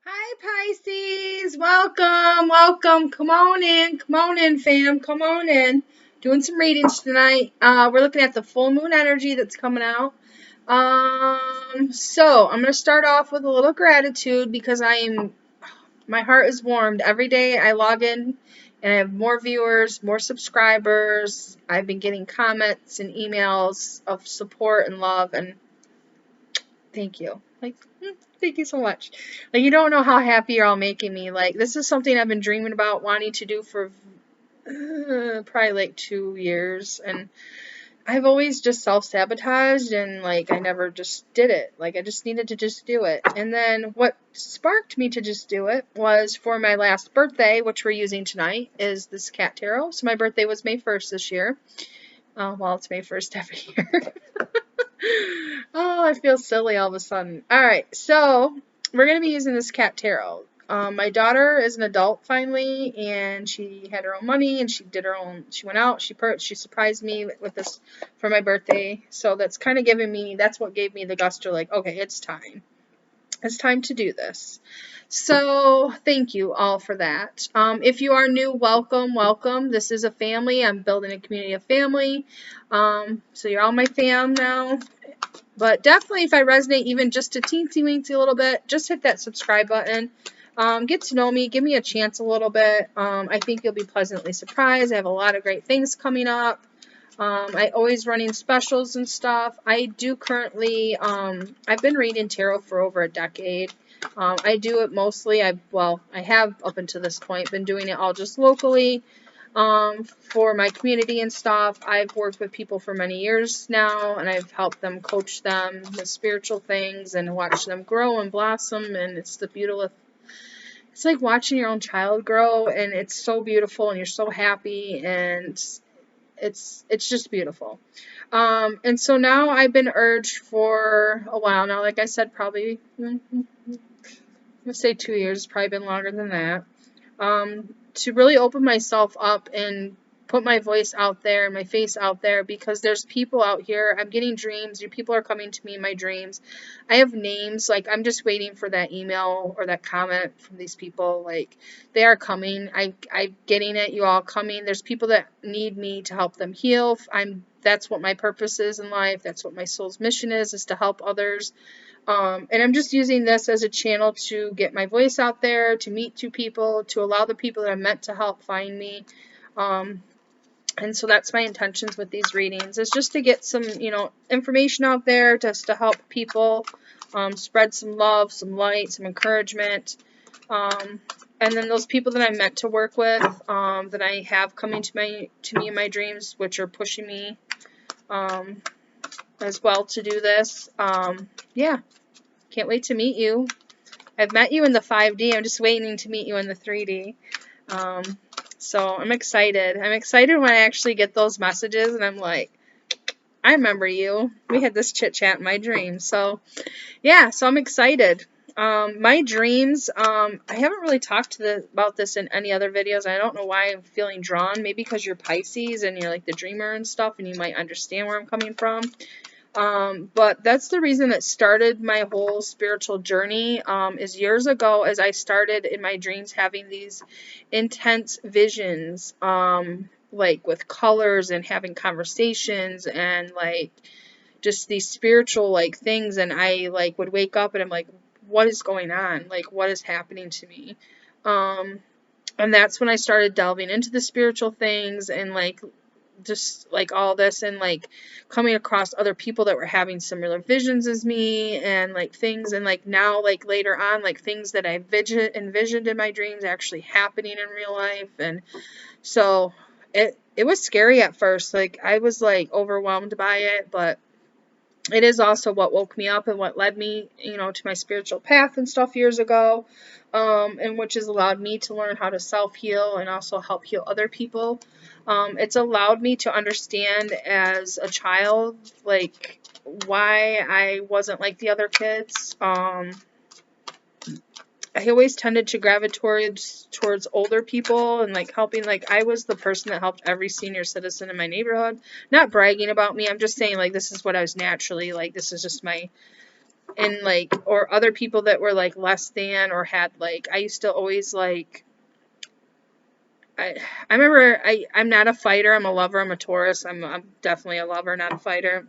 Hi Pisces, welcome. Come on in, fam. Come on in. Doing some readings tonight. We're looking at the full moon energy that's coming out. So I'm gonna start off with a little gratitude because my heart is warmed every day. I log in and I have more viewers, more subscribers. I've been getting comments and emails of support and love, and thank you. Thank you so much. Like, you don't know how happy you're all making me. Like, this is something I've been dreaming about wanting to do for probably like 2 years. And I've always just self-sabotaged and, like, I never just did it. Like, I just needed to just do it. And then what sparked me to just do it was for my last birthday, which we're using tonight, is this cat tarot. So my birthday was May 1st this year. Well, it's May 1st every year. Oh, I feel silly all of a sudden. Alright, so we're going to be using this cat tarot. My daughter is an adult finally, and she had her own money, and she did her own, she went out, she surprised me with this for my birthday. So that's kind of that's what gave me the gusto, like, okay, it's time. It's time to do this. So thank you all for that. If you are new, welcome. This is a family. I'm building a community of family. So you're all my fam now. But definitely, if I resonate even just a teensy-weensy little bit, just hit that subscribe button. Get to know me. Give me a chance a little bit. I think you'll be pleasantly surprised. I have a lot of great things coming up. I always running specials and stuff. I do currently, I've been reading tarot for over a decade. I do it mostly, I have up until this point been doing it all just locally. For my community and stuff. I've worked with people for many years now, and I've helped them, coach them with spiritual things, and watch them grow and blossom. And it's it's like watching your own child grow, and it's so beautiful, and you're so happy, and it's just beautiful. And so now I've been urged for a while now, like I said, probably I'm gonna say 2 years. It's probably been longer than that. To really open myself up and put my voice out there and my face out there, because there's people out here. I'm getting dreams. People are coming to me in my dreams. I have names. Like, I'm just waiting for that email or that comment from these people. Like, they are coming. I'm getting it. You all coming. There's people that need me to help them heal. That's what my purpose is in life. That's what my soul's mission is to help others. And I'm just using this as a channel to get my voice out there, to meet two people, to allow the people that I'm meant to help find me. And so that's my intentions with these readings, is just to get some, information out there, just to help people, spread some love, some light, some encouragement. And then those people that I'm meant to work with, that I have coming to me in my dreams, which are pushing me, as well to do this. Yeah. Can't wait to meet you. I've met you in the 5D. I'm just waiting to meet you in the 3D. So I'm excited. I'm excited when I actually get those messages and I'm like, I remember you. We had this chit chat in my dreams. So yeah, so I'm excited. My dreams, I haven't really talked about this in any other videos. I don't know why I'm feeling drawn. Maybe because you're Pisces and you're like the dreamer and stuff, and you might understand where I'm coming from. But that's the reason that started my whole spiritual journey, is years ago, as I started in my dreams having these intense visions, like with colors and having conversations and like just these spiritual like things. And I like would wake up and I'm like, what is going on? Like, what is happening to me? And that's when I started delving into the spiritual things and like just like all this, and like coming across other people that were having similar visions as me and like things, and like now like later on like things that I envisioned in my dreams actually happening in real life. And so it was scary at first. Like, I was like overwhelmed by it, but it is also what woke me up and what led me, to my spiritual path and stuff years ago, and which has allowed me to learn how to self-heal and also help heal other people. It's allowed me to understand as a child, like, why I wasn't like the other kids. I always tended to gravitate towards older people and like helping. Like, I was the person that helped every senior citizen in my neighborhood. Not bragging about me. I'm just saying, like, this is what I was naturally like. This is just and like, or other people that were like less than, or had like, I used to always like, I remember I'm not a fighter. I'm a lover. I'm a Taurus. I'm definitely a lover, not a fighter.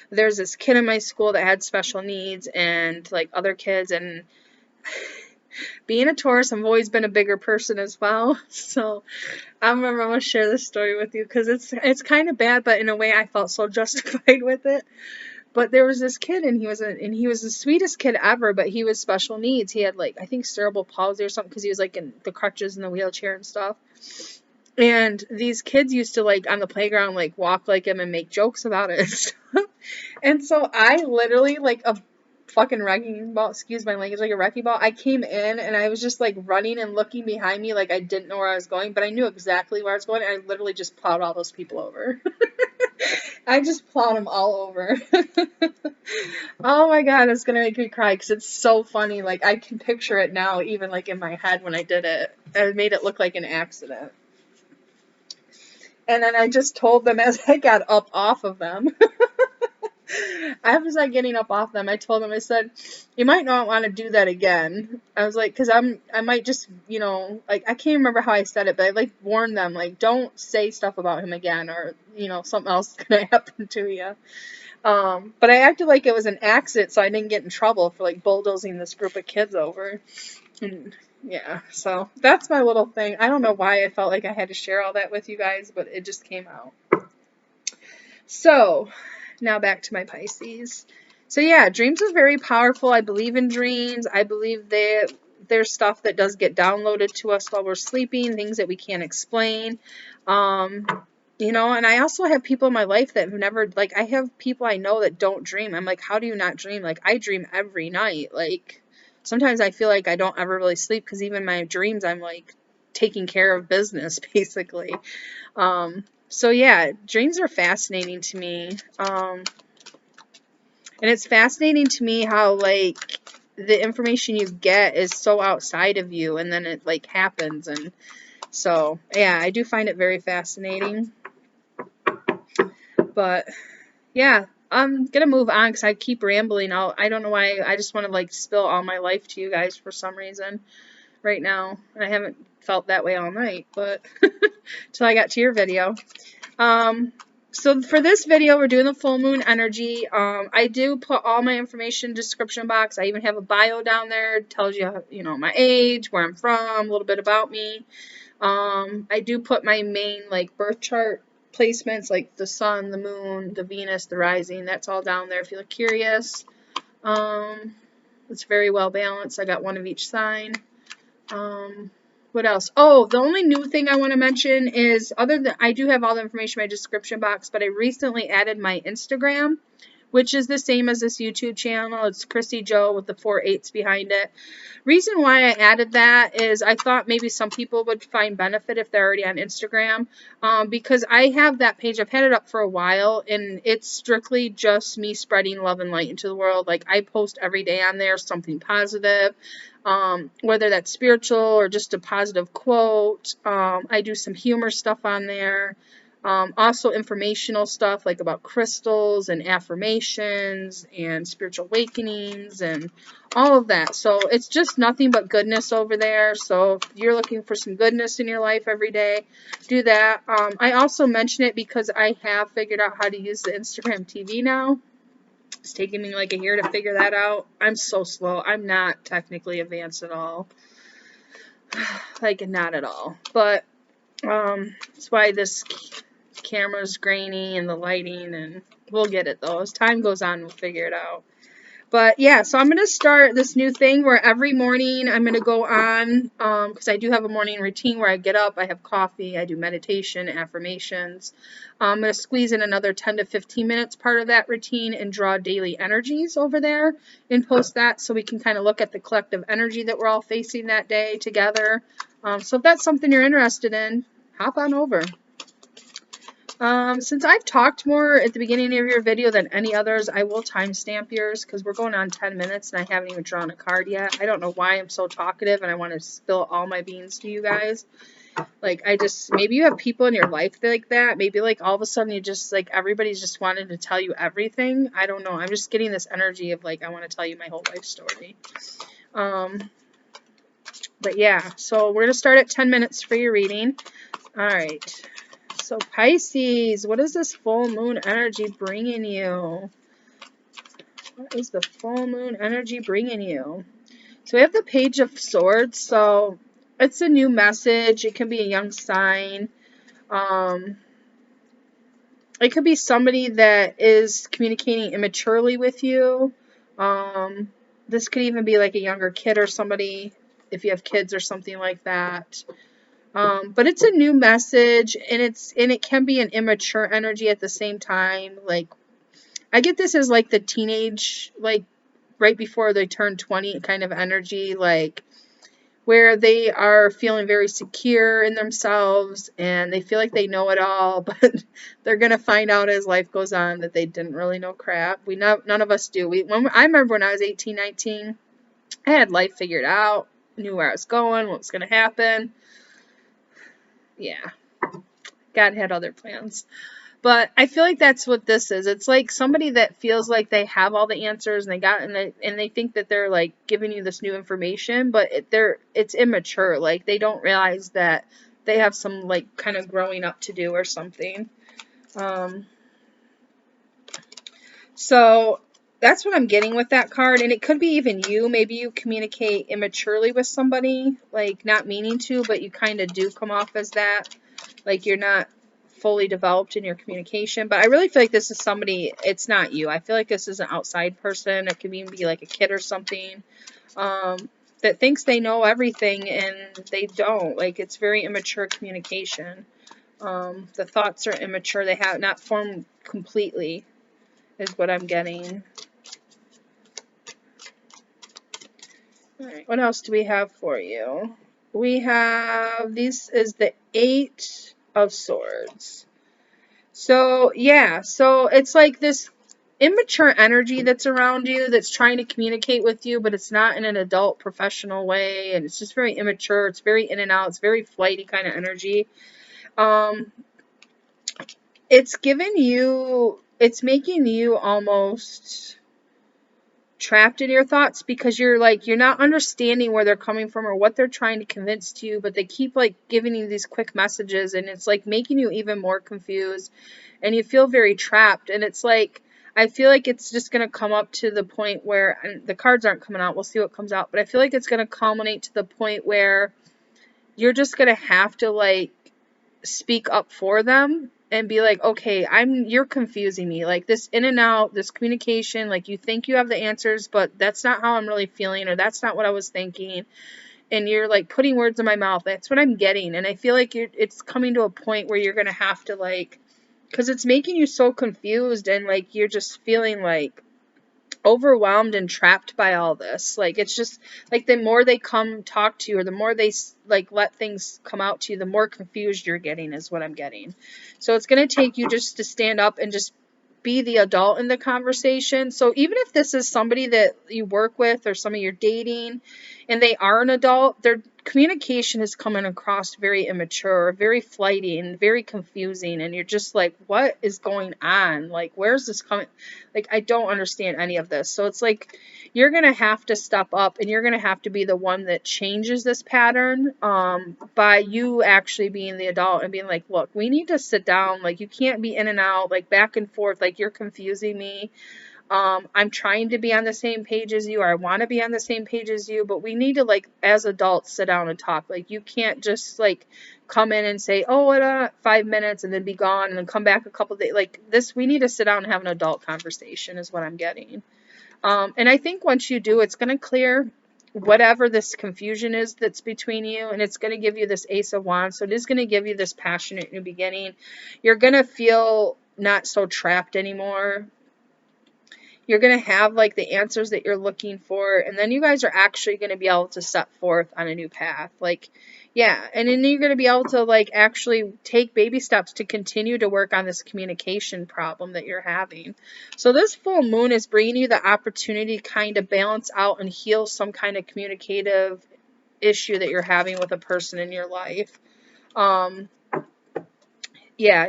There's this kid in my school that had special needs and like other kids, and being a Taurus, I've always been a bigger person as well. So I remember, I'm gonna share this story with you because it's kind of bad, but in a way I felt so justified with it. But there was this kid, and he was the sweetest kid ever, but he was special needs. He had like, I think, cerebral palsy or something, because he was like in the crutches and the wheelchair and stuff. And these kids used to like on the playground like walk like him and make jokes about it and stuff. And so I literally, like a fucking wrecking ball, excuse my language, like a wrecking ball, I came in and I was just like running and looking behind me like I didn't know where I was going, but I knew exactly where I was going, and I literally just plowed all those people over. I just plowed them all over. Oh my god, it's gonna make me cry because it's so funny. Like, I can picture it now, even like in my head when I did it. I made it look like an accident. And then I just told them as I got up off of them. As I was getting up off them, I told them, I said, you might not want to do that again. I was like, because I might just, like, I can't remember how I said it, but I like warned them, like, don't say stuff about him again, or, something else is going to happen to you. But I acted like it was an accident, so I didn't get in trouble for like bulldozing this group of kids over. And yeah, so that's my little thing. I don't know why I felt like I had to share all that with you guys, but it just came out. So now back to my Pisces. So yeah, dreams are very powerful. I believe in dreams. I believe that there's stuff that does get downloaded to us while we're sleeping, things that we can't explain. And I also have people in my life that have never, like, I have people I know that don't dream. I'm like, how do you not dream? Like, I dream every night. Like, sometimes I feel like I don't ever really sleep, because even my dreams, I'm like taking care of business, basically. So yeah, dreams are fascinating to me. And it's fascinating to me how, like, the information you get is so outside of you, and then it, like, happens. And so, yeah, I do find it very fascinating. But, yeah, I'm gonna move on because I keep rambling. I don't know why. I just want to, like, spill all my life to you guys for some reason right now. And I haven't felt that way all night, but until I got to your video. So for this video, we're doing the full moon energy. I do put all my information in the description box. I even have a bio down there. It tells you, my age, where I'm from, a little bit about me. I do put my main, like, birth chart placements, like the sun, the moon, the Venus, the rising. That's all down there if you're curious. It's very well balanced. I got one of each sign. What else? Oh, the only new thing I want to mention is, other than, I do have all the information in my description box, but I recently added my Instagram, which is the same as this YouTube channel. It's Chrissy Joe with the 4 8s behind it. Reason why I added that is I thought maybe some people would find benefit if they're already on Instagram, because I have that page. I've had it up for a while, and it's strictly just me spreading love and light into the world. Like, I post every day on there something positive, whether that's spiritual or just a positive quote. I do some humor stuff on there. Also informational stuff, like about crystals and affirmations and spiritual awakenings and all of that. So it's just nothing but goodness over there. So if you're looking for some goodness in your life every day, do that. I also mention it because I have figured out how to use the Instagram TV now. It's taken me like a year to figure that out. I'm so slow. I'm not technically advanced at all. Like, not at all. But that's why this camera's grainy and the lighting, and we'll get it though. As time goes on, we'll figure it out. But yeah, so I'm going to start this new thing where every morning I'm going to go on, because I do have a morning routine where I get up, I have coffee, I do meditation, affirmations. I'm going to squeeze in another 10 to 15 minutes part of that routine and draw daily energies over there and post that, so we can kind of look at the collective energy that we're all facing that day together. So if that's something you're interested in, hop on over. Since I've talked more at the beginning of your video than any others, I will timestamp yours because we're going on 10 minutes and I haven't even drawn a card yet. I don't know why I'm so talkative and I want to spill all my beans to you guys. Like, maybe you have people in your life like that. Maybe, like, all of a sudden you just, like, everybody's just wanting to tell you everything. I don't know. I'm just getting this energy of, like, I want to tell you my whole life story. But yeah, so we're going to start at 10 minutes for your reading. All right. So Pisces, what is this full moon energy bringing you? What is the full moon energy bringing you? So we have the Page of Swords. So it's a new message. It can be a young sign. It could be somebody that is communicating immaturely with you. This could even be like a younger kid or somebody, if you have kids or something like that. But it's a new message, and it can be an immature energy at the same time. Like, I get this as like the teenage, like right before they turn 20 kind of energy, like where they are feeling very secure in themselves and they feel like they know it all, but they're going to find out as life goes on that they didn't really know crap. None of us do. I remember when I was 18, 19, I had life figured out, knew where I was going, what was going to happen. Yeah. God had other plans. But I feel like that's what this is. It's like somebody that feels like they have all the answers and they think that they're like giving you this new information, but it's immature. Like, they don't realize that they have some like kind of growing up to do or something. So that's what I'm getting with that card, and it could be even you. Maybe you communicate immaturely with somebody, like not meaning to, but you kind of do come off as that. Like, you're not fully developed in your communication. But I really feel like this is somebody, it's not you. I feel like this is an outside person. It could even be like a kid or something, that thinks they know everything and they don't. Like, it's very immature communication. The thoughts are immature. They have not formed completely, is what I'm getting. All right, what else do we have for you? We have, this is the 8 of Swords. So, yeah, so it's like this immature energy that's around you that's trying to communicate with you, but it's not in an adult professional way, and it's just very immature. It's very in and out. It's very flighty kind of energy. It's making you almost trapped in your thoughts because you're not understanding where they're coming from or what they're trying to convince to you, but they keep like giving you these quick messages, and it's like making you even more confused, and you feel very trapped. And it's like, I feel like it's just going to come up to the point where, and the cards aren't coming out, we'll see what comes out, but I feel like it's going to culminate to the point where you're just going to have to like speak up for them and be like, okay, you're confusing me. Like, this in and out, this communication, like, you think you have the answers, but that's not how I'm really feeling, or that's not what I was thinking. And you're like putting words in my mouth. That's what I'm getting. And I feel like it's coming to a point where you're going to have to, like, because it's making you so confused, and like, you're just feeling like overwhelmed and trapped by all this. Like, it's just like the more they come talk to you, or the more they like let things come out to you, the more confused you're getting, is what I'm getting. So it's going to take you just to stand up and just be the adult in the conversation. So even if this is somebody that you work with or somebody you're dating and they are an adult, their communication is coming across very immature, very flighty, and very confusing. And you're just like, what is going on? Like, where's this coming? Like, I don't understand any of this. So it's like, you're going to have to step up, and you're going to have to be the one that changes this pattern, by you actually being the adult and being like, look, we need to sit down. Like, you can't be in and out, like back and forth. Like, you're confusing me. I'm trying to be on the same page as you, or I want to be on the same page as you, but we need to, like, as adults, sit down and talk. Like, you can't just, like, come in and say, oh, what, 5 minutes, and then be gone, and then come back a couple days. Like, this, we need to sit down and have an adult conversation, is what I'm getting. And I think once you do, it's going to clear whatever this confusion is that's between you, and it's going to give you this Ace of Wands. So it is going to give you this passionate new beginning. You're going to feel not so trapped anymore. You're going to have like the answers that you're looking for, and then you guys are actually going to be able to set forth on a new path. Like, yeah, and then you're going to be able to like actually take baby steps to continue to work on this communication problem that you're having. So this full moon is bringing you the opportunity to kind of balance out and heal some kind of communicative issue that you're having with a person in your life. Yeah,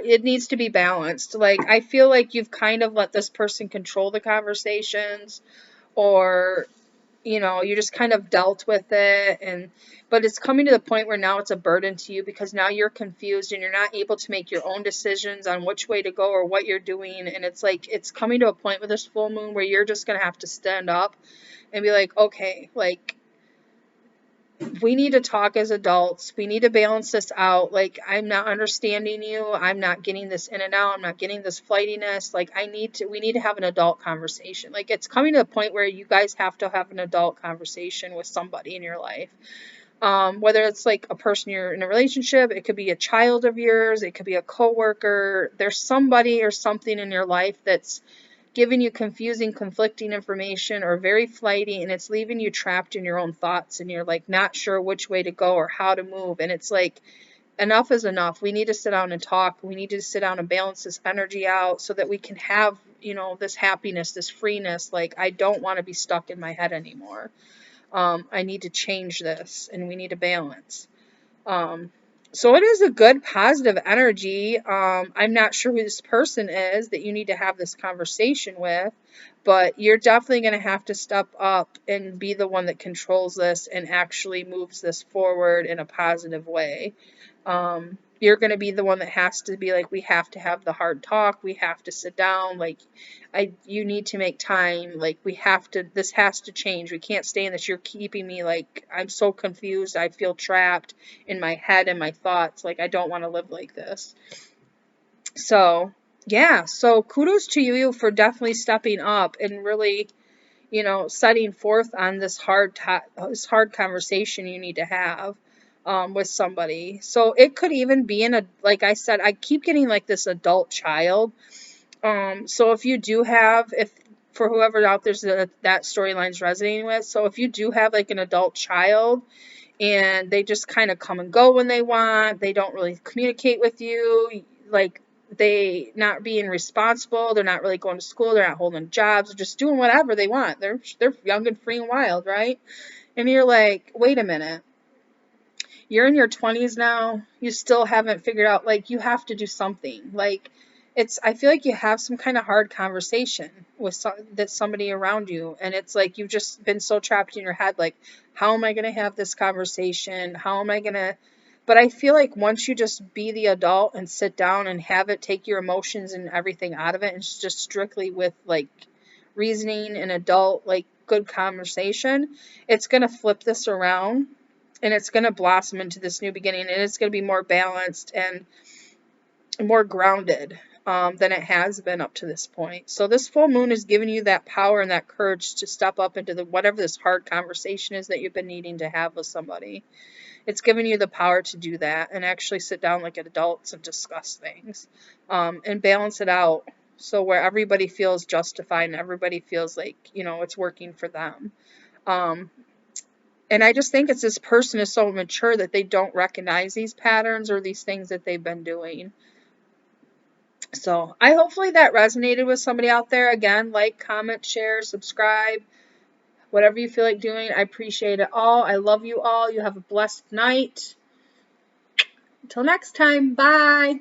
it needs to be balanced. Like, I feel like you've kind of let this person control the conversations, or, you just kind of dealt with it. But it's coming to the point where now it's a burden to you, because now you're confused and you're not able to make your own decisions on which way to go or what you're doing. And it's like, it's coming to a point with this full moon where you're just going to have to stand up and be like, okay, like, we need to talk as adults. We need to balance this out. Like, I'm not understanding you. I'm not getting this in and out. I'm not getting this flightiness. Like, we need to have an adult conversation. Like, it's coming to a point where you guys have to have an adult conversation with somebody in your life. Whether it's like a person you're in a relationship, it could be a child of yours, it could be a coworker. There's somebody or something in your life that's giving you confusing, conflicting information, or very flighty, and it's leaving you trapped in your own thoughts, and you're like not sure which way to go or how to move. And it's like, enough is enough. We need to sit down and talk. We need to sit down and balance this energy out so that we can have, this happiness, this freeness. Like, I don't want to be stuck in my head anymore. I need to change this, and we need to balance. Um, so it is a good positive energy. I'm not sure who this person is that you need to have this conversation with, but you're definitely going to have to step up and be the one that controls this and actually moves this forward in a positive way. You're going to be the one that has to be like, we have to have the hard talk. We have to sit down. Like, you need to make time. Like, this has to change. We can't stay in this. You're keeping me, like, I'm so confused. I feel trapped in my head and my thoughts. Like, I don't want to live like this. So, yeah. So kudos to you for definitely stepping up and really, setting forth on this hard conversation you need to have with somebody. So it could even be like I said, I keep getting like this adult child. So if you do have, if for whoever out there's that storyline's resonating with, so if you do have like an adult child and they just kind of come and go when they want, they don't really communicate with you, like, they not being responsible, they're not really going to school, they're not holding jobs, they're just doing whatever they want. They're young and free and wild, right? And you're like, wait a minute. You're in your 20s now. You still haven't figured out, like, you have to do something. Like, I feel like you have some kind of hard conversation with somebody around you. And it's like, you've just been so trapped in your head. Like, how am I going to have this conversation? How am I going to, but I feel like once you just be the adult and sit down and have it, take your emotions and everything out of it, and it's just strictly with like reasoning and adult, like, good conversation, it's going to flip this around and it's going to blossom into this new beginning, and it's going to be more balanced and more grounded than it has been up to this point. So this full moon is giving you that power and that courage to step up into whatever this hard conversation is that you've been needing to have with somebody. It's giving you the power to do that and actually sit down like adults and discuss things and balance it out, so where everybody feels justified and everybody feels like, it's working for them. And I just think it's this person is so mature that they don't recognize these patterns or these things that they've been doing. So hopefully that resonated with somebody out there. Again, like, comment, share, subscribe, whatever you feel like doing. I appreciate it all. I love you all. You have a blessed night. Until next time. Bye.